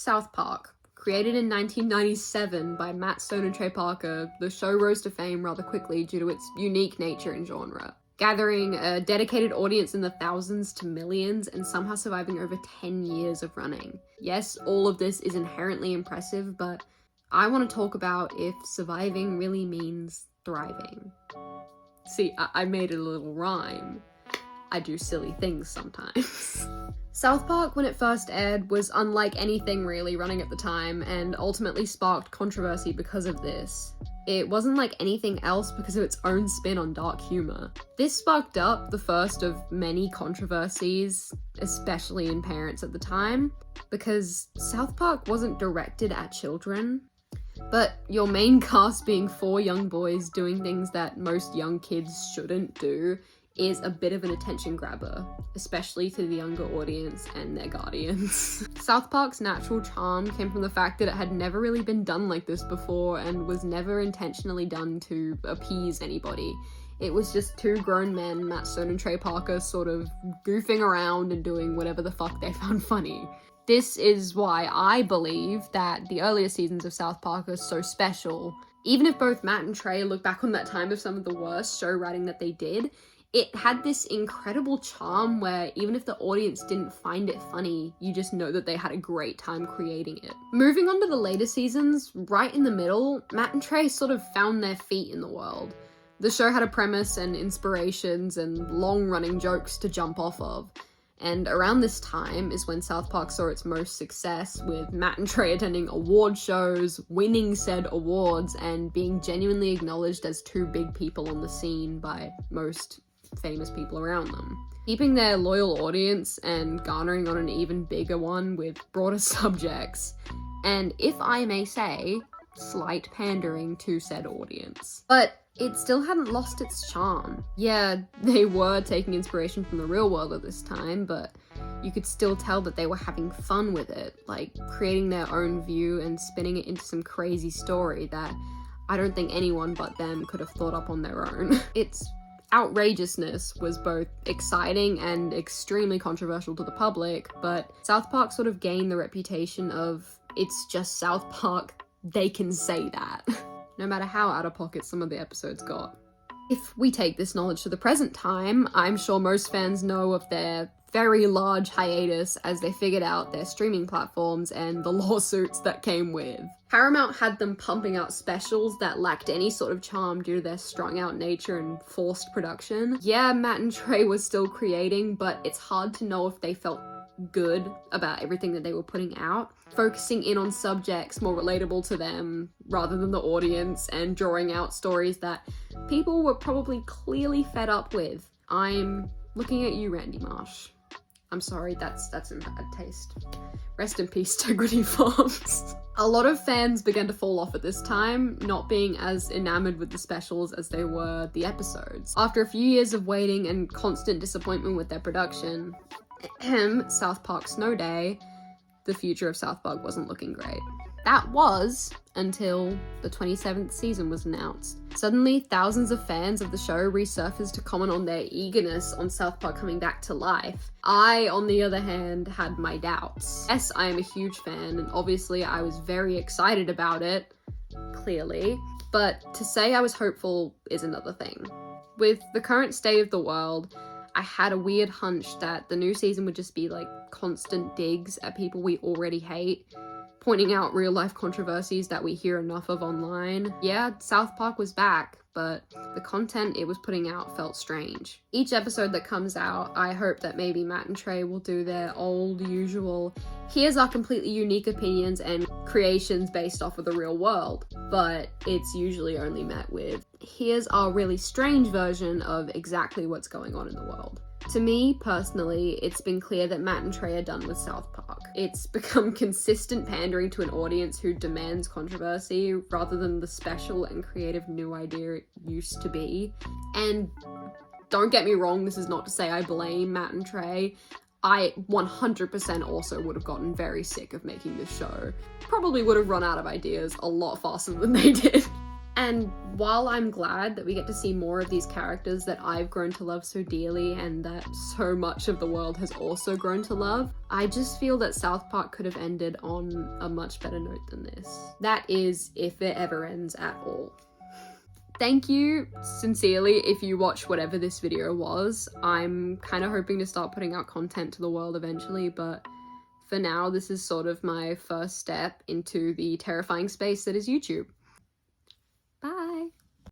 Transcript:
South Park. Created in 1997 by Matt Stone and Trey Parker, the show rose to fame rather quickly due to its unique nature and genre, gathering a dedicated audience in the thousands to millions and somehow surviving over 10 years of running. Yes, all of this is inherently impressive, but I want to talk about if surviving really means thriving. See, I made a little rhyme. I do silly things sometimes. South Park, when it first aired, was unlike anything really running at the time, and ultimately sparked controversy because of this. It wasn't like anything else because of its own spin on dark humor. This sparked up the first of many controversies, especially in parents at the time, because South Park wasn't directed at children, but your main cast being 4 young boys doing things that most young kids shouldn't do is a bit of an attention grabber, especially to the younger audience and their guardians. South Park's natural charm came from the fact that it had never really been done like this before and was never intentionally done to appease anybody. It was just 2 grown men, Matt Stone and Trey Parker, sort of goofing around and doing whatever the fuck they found funny. This is why I believe that the earlier seasons of South Park are so special. Even if both Matt and Trey look back on that time of some of the worst show writing that they did, it had this incredible charm where even if the audience didn't find it funny, you just know that they had a great time creating it. Moving on to the later seasons, right in the middle, Matt and Trey sort of found their feet in the world. The show had a premise and inspirations and long-running jokes to jump off of. And around this time is when South Park saw its most success, with Matt and Trey attending award shows, winning said awards, and being genuinely acknowledged as 2 big people on the scene by most famous people around them. Keeping their loyal audience and garnering on an even bigger one with broader subjects, and if I may say, slight pandering to said audience. But it still hadn't lost its charm. Yeah, they were taking inspiration from the real world at this time, but you could still tell that they were having fun with it, like creating their own view and spinning it into some crazy story that I don't think anyone but them could have thought up on their own. Its outrageousness was both exciting and extremely controversial to the public, but South Park sort of gained the reputation of, it's just South Park, they can say that, no matter how out of pocket some of the episodes got. If we take this knowledge to the present time, I'm sure most fans know of their very large hiatus as they figured out their streaming platforms and the lawsuits that came with. Paramount had them pumping out specials that lacked any sort of charm due to their strung out nature and forced production. Yeah, Matt and Trey was still creating, but it's hard to know if they felt good about everything that they were putting out, focusing in on subjects more relatable to them rather than the audience and drawing out stories that people were probably clearly fed up with. I'm looking at you, Randy Marsh. I'm sorry, that's in bad taste. Rest in peace, Integrity Farms. A lot of fans began to fall off at this time, not being as enamored with the specials as they were the episodes. After a few years of waiting and constant disappointment with their production, South Park Snow Day, the future of South Park wasn't looking great. That was until the 27th season was announced. Suddenly, thousands of fans of the show resurfaced to comment on their eagerness on South Park coming back to life. I, on the other hand, had my doubts. Yes, I am a huge fan, and obviously I was very excited about it, clearly, but to say I was hopeful is another thing. With the current state of the world, I had a weird hunch that the new season would just be like constant digs at people we already hate, pointing out real-life controversies that we hear enough of online. Yeah, South Park was back, but the content it was putting out felt strange. Each episode that comes out, I hope that maybe Matt and Trey will do their old usual, here's our completely unique opinions and creations based off of the real world, but it's usually only met with, here's our really strange version of exactly what's going on in the world. To me, personally, it's been clear that Matt and Trey are done with South Park. It's become consistent pandering to an audience who demands controversy rather than the special and creative new idea it used to be. And don't get me wrong, this is not to say I blame Matt and Trey. I 100% also would have gotten very sick of making this show. Probably would have run out of ideas a lot faster than they did. And while I'm glad that we get to see more of these characters that I've grown to love so dearly and that so much of the world has also grown to love, I just feel that South Park could have ended on a much better note than this. That is, if it ever ends at all. Thank you, sincerely, if you watched whatever this video was. I'm kind of hoping to start putting out content to the world eventually, but for now, this is sort of my first step into the terrifying space that is YouTube.